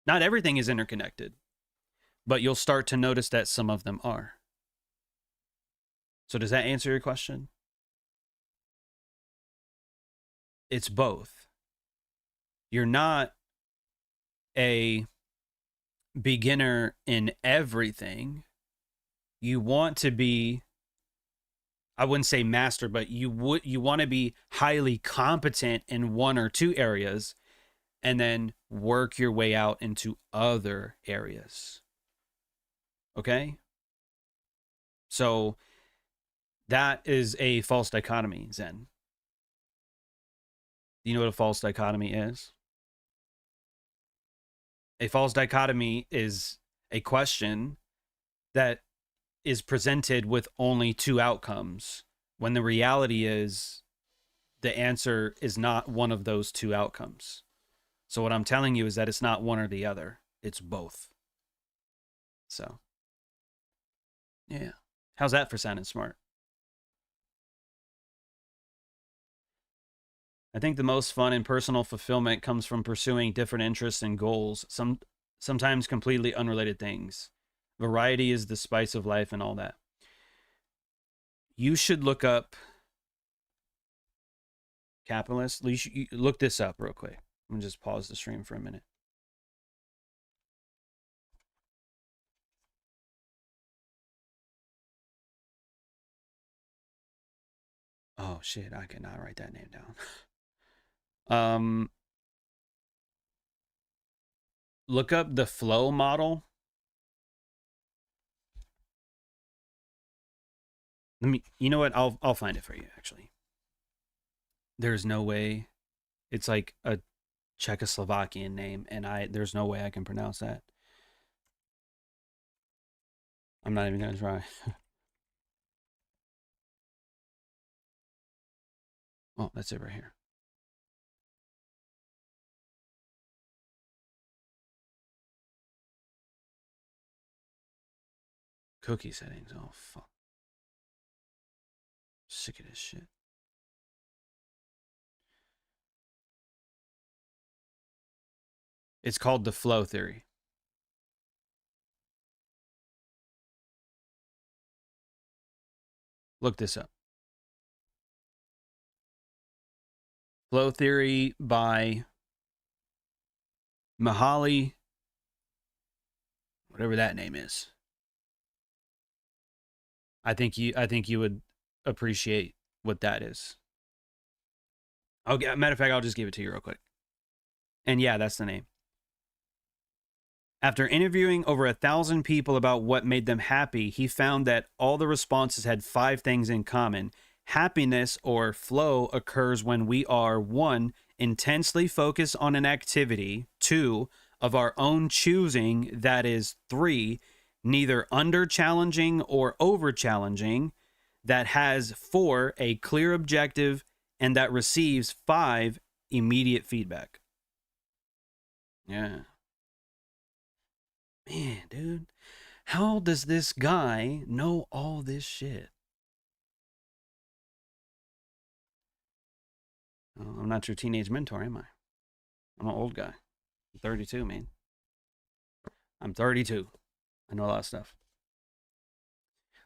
Not everything is interconnected, but you'll start to notice that some of them are. So does that answer your question? It's both. You're not a beginner in everything. You want to be, I wouldn't say master, but you want to be highly competent in one or two areas and then work your way out into other areas. Okay? So that is a false dichotomy, Zen. Do you know what a false dichotomy is? A false dichotomy is a question that is presented with only two outcomes, when the reality is the answer is not one of those two outcomes. So what I'm telling you is that it's not one or the other. It's both. So, yeah. How's that for sounding smart? I think the most fun and personal fulfillment comes from pursuing different interests and goals, sometimes completely unrelated things. Variety is the spice of life and all that. You should look up capitalist. You look this up real quick. I'm gonna just pause the stream for a minute. Oh shit, I cannot write that name down. Look up the flow model. You know what? I'll find it for you, actually. There's no way. It's like a Czechoslovakian name, and there's no way I can pronounce that. I'm not even gonna try. Oh, that's it right here. Cookie settings. Oh, fuck. Sick of this shit. It's called the flow theory. Look this up. Flow theory by Mihaly, whatever that name is. I think you would appreciate what that is. Okay, matter of fact, I'll just give it to you real quick. And yeah, that's the name. After interviewing over 1,000 people about what made them happy, he found that all the responses had 5 things in common. Happiness or flow occurs when we are 1, intensely focused on an activity, 2, of our own choosing, that is 3, neither under challenging or over challenging, that has 4, a clear objective, and that receives 5, immediate feedback. Yeah. Man, dude, how does this guy know all this shit? Oh, I'm not your teenage mentor, am I? I'm an old guy. I'm 32, man. I'm 32. I know a lot of stuff.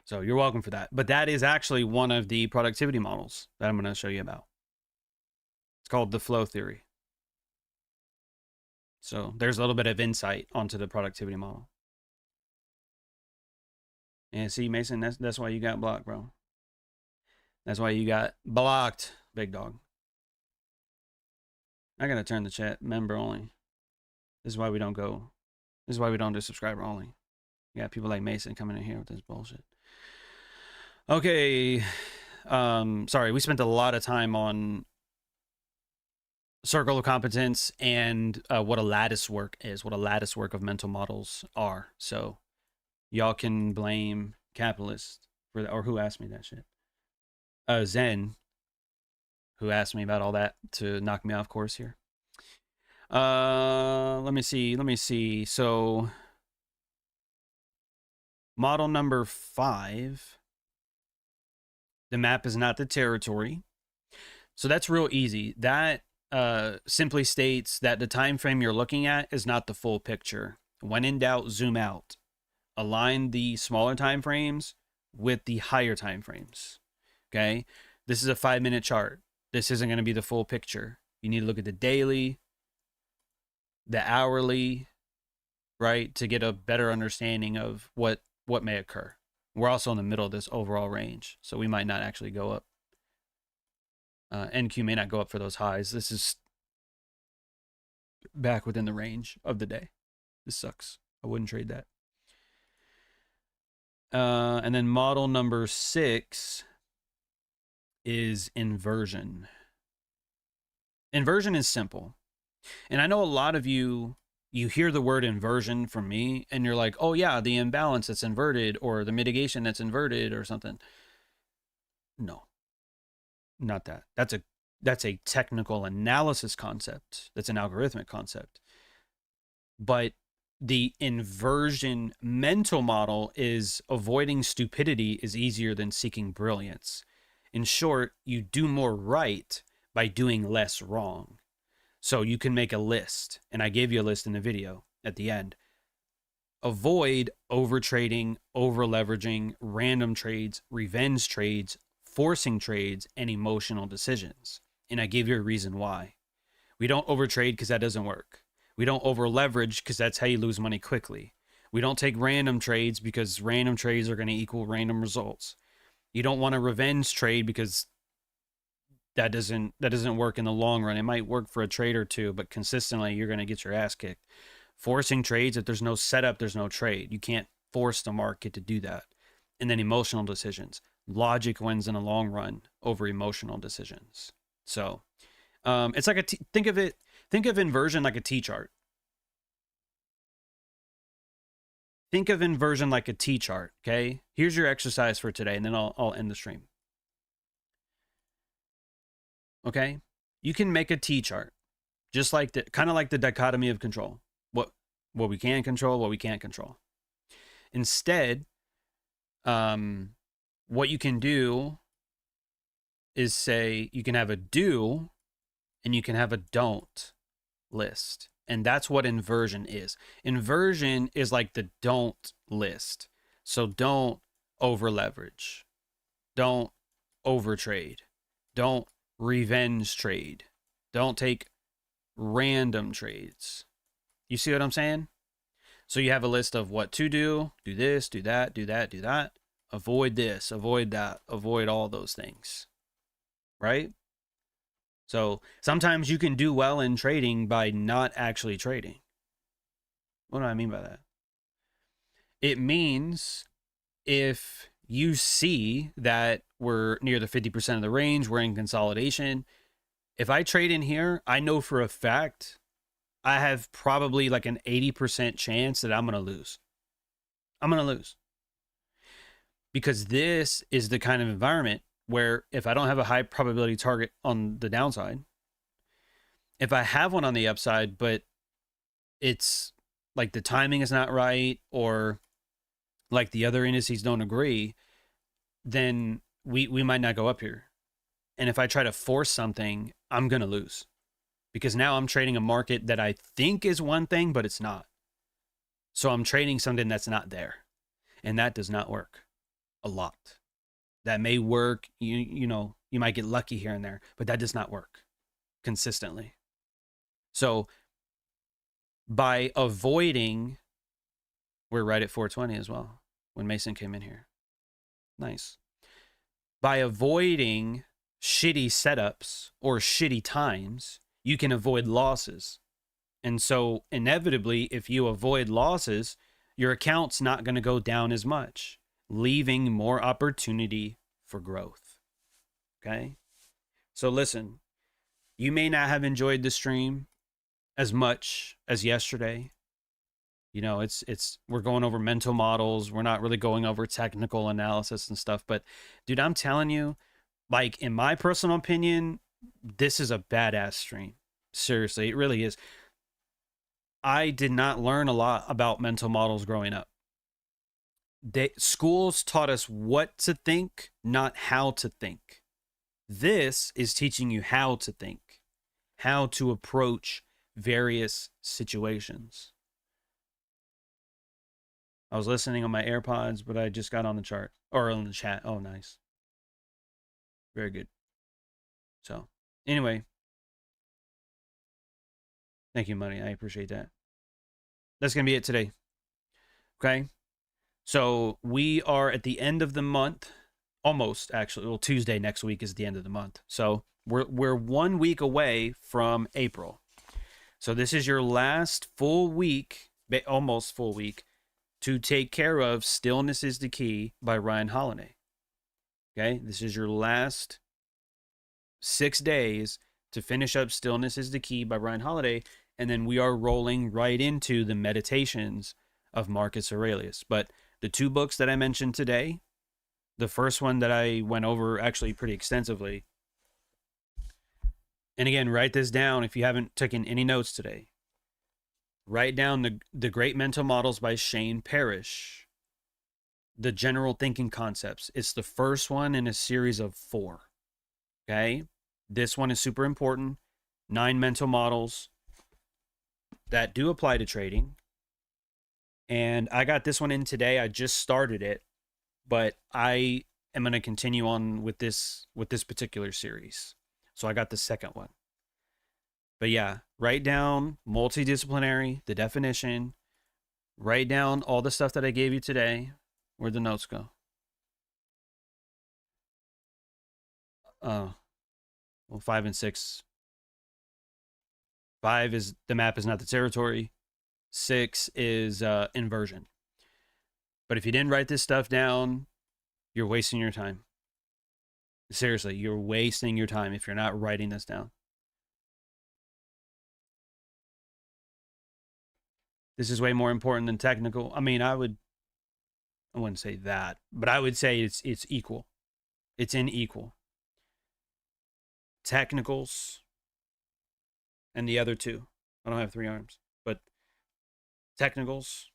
So you're welcome for that. But that is actually one of the productivity models that I'm going to show you about. It's called the flow theory. So there's a little bit of insight onto the productivity model. And see, Mason, that's why you got blocked, bro. That's why you got blocked, big dog. I gotta turn the chat member only. This is why we don't go. This is why we don't do subscriber only. You got people like Mason coming in here with this bullshit. Okay. Sorry, we spent a lot of time on circle of competence and what a lattice work is, what a lattice work of mental models are. So y'all can blame capitalists for that, or who asked me that shit? Zen, who asked me about all that to knock me off course here. Let me see. So model number 5, the map is not the territory. So that's real easy. That simply states that the time frame you're looking at is not the full picture. When in doubt, zoom out. Align the smaller time frames with the higher time frames. Okay, this is a 5-minute chart. This isn't going to be the full picture. You need to look at the daily, the hourly, right, to get a better understanding of what may occur. We're also in the middle of this overall range, so we might not actually go up. NQ may not go up for those highs. This is back within the range of the day. This sucks. I wouldn't trade that. And then model number 6 is inversion. Inversion is simple. And I know a lot of you hear the word inversion from me and you're like, oh yeah, the imbalance that's inverted, or the mitigation that's inverted, or something. No, not that. That's a technical analysis concept. That's an algorithmic concept. But the inversion mental model is avoiding stupidity is easier than seeking brilliance. In short, you do more right by doing less wrong. So you can make a list, and I gave you a list in the video at the end. Avoid overtrading, over-leveraging, random trades, revenge trades, forcing trades, and emotional decisions. And I gave you a reason why. We don't overtrade because that doesn't work. We don't over-leverage because that's how you lose money quickly. We don't take random trades because random trades are going to equal random results. You don't want a revenge trade because that doesn't work in the long run. It might work for a trade or two, but consistently you're going to get your ass kicked. Forcing trades, if there's no setup, there's no trade. You can't force the market to do that. And then emotional decisions. Logic wins in the long run over emotional decisions. So it's like think of inversion like a T-chart. Think of inversion like a T-chart, okay? Here's your exercise for today, and then I'll end the stream. Okay? You can make a T-chart, just like kind of like the dichotomy of control. What we can control, what we can't control. Instead, what you can do is say you can have a do and you can have a don't list. And that's what inversion is. Inversion is like the don't list. So don't over leverage. Don't overtrade. Don't revenge trade. Don't take random trades. You see what I'm saying? So you have a list of what to do this, do that, do that, do that. Avoid this, avoid that, avoid all those things. Right? So sometimes you can do well in trading by not actually trading. What do I mean by that? It means if you see that we're near the 50% of the range, we're in consolidation. If I trade in here, I know for a fact I have probably like an 80% chance that I'm going to lose. I'm going to lose. Because this is the kind of environment where if I don't have a high probability target on the downside, if I have one on the upside, but it's like the timing is not right, or like the other indices don't agree, then we might not go up here. And if I try to force something, I'm going to lose. because now I'm trading a market that I think is one thing, but it's not. So I'm trading something that's not there. And that does not work a lot. That may work, you know, you might get lucky here and there, but that does not work consistently. So by avoiding, we're right at 420 as well when Mason came in here. Nice. By avoiding shitty setups or shitty times, you can avoid losses. And so inevitably, if you avoid losses, your account's not going to go down as much, leaving more opportunity for growth. Okay? So listen, you may not have enjoyed the stream as much as yesterday. You know, we're going over mental models. We're not really going over technical analysis and stuff. But dude, I'm telling you, like, in my personal opinion, this is a badass stream. Seriously, it really is. I did not learn a lot about mental models growing up. Schools taught us what to think, not how to think. This is teaching you how to think, how to approach various situations. I was listening on my AirPods, but I just got on the chart or on the chat. Oh, nice. Very good. So anyway, thank you, Money. I appreciate that. That's going to be it today. Okay. So we are at the end of the month, almost actually. Well, Tuesday next week is the end of the month. So we're 1 week away from April. So this is your last full week, almost full week, to take care of Stillness is the Key by Ryan Holiday. Okay. This is your last 6 days to finish up Stillness is the Key by Ryan Holiday. And then we are rolling right into the Meditations of Marcus Aurelius. But the two books that I mentioned today, the first one that I went over actually pretty extensively. And again, write this down if you haven't taken any notes today. Write down the Great Mental Models by Shane Parrish. The General Thinking Concepts. It's the first one in a series of 4. Okay? This one is super important. 9 mental models that do apply to trading. And I got this one in today. I just started it, but I am going to continue on with this particular series. So I got the second one. But yeah, write down multidisciplinary, the definition. Write down all the stuff that I gave you today. Where'd the notes go? Well, 5 and 6. 5 is the map is not the territory. 6 is inversion. But if you didn't write this stuff down, you're wasting your time. Seriously, you're wasting your time if you're not writing this down. This is way more important than technical. I mean, I wouldn't say that, but I would say it's equal. It's in equal. Technicals and the other two. I don't have 3 arms, but technicals,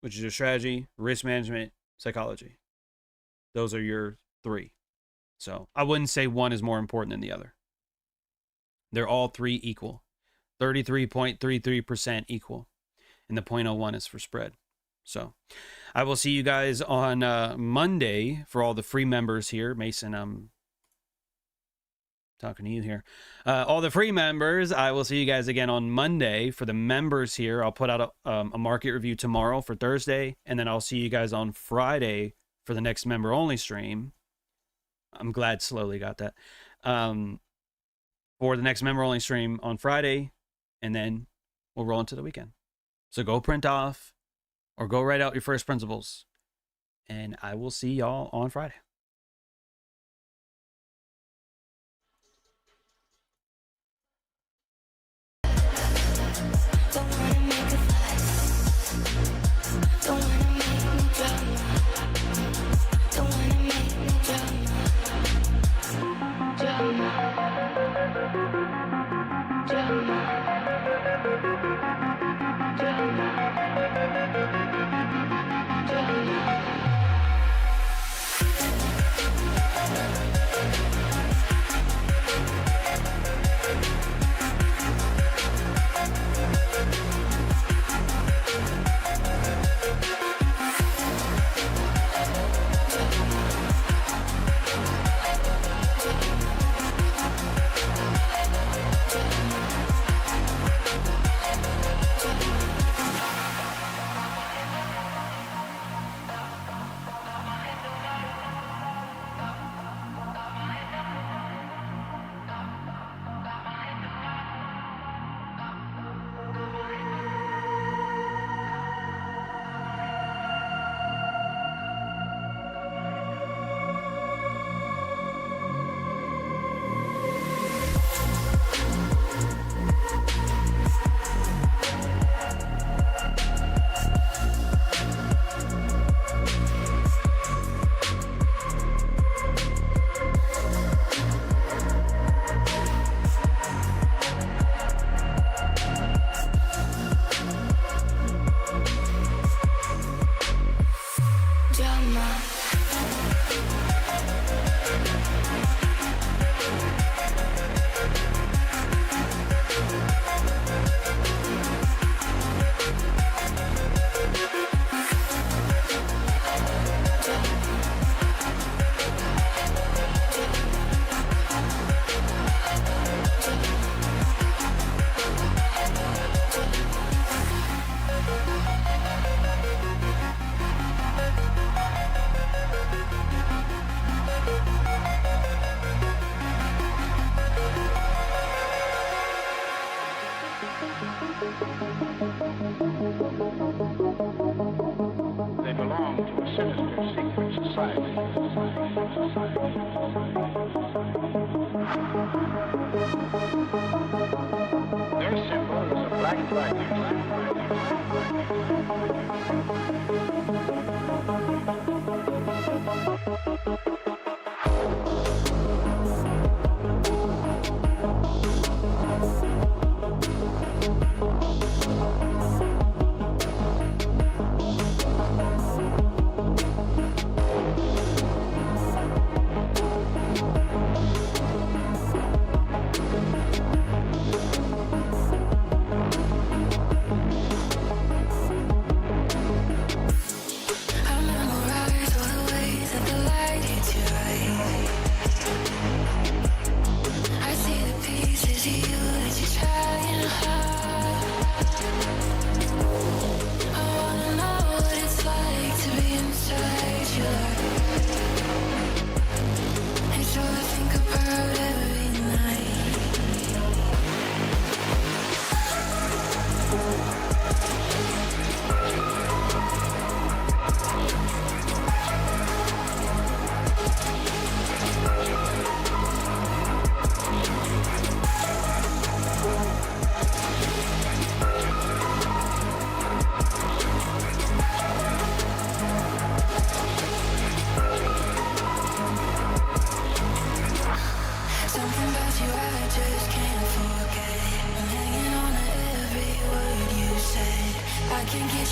which is your strategy, risk management, psychology. Those are your 3. So I wouldn't say one is more important than the other. They're all 3 equal. 33.33% equal. And the 0.01 is for spread. So I will see you guys on Monday for all the free members here. Mason, I'm talking to you here. All the free members, I will see you guys again on Monday. For the members here, I'll put out a market review tomorrow for Thursday. And then I'll see you guys on Friday for the next member-only stream. I'm glad Slowly got that. For the next member-only stream on Friday. And then we'll roll into the weekend. So go print off or go write out your first principles. And I will see y'all on Friday. Their symbol is a black flag.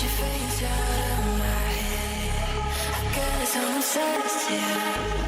Your face out of my head. I guess I'm obsessed, yeah.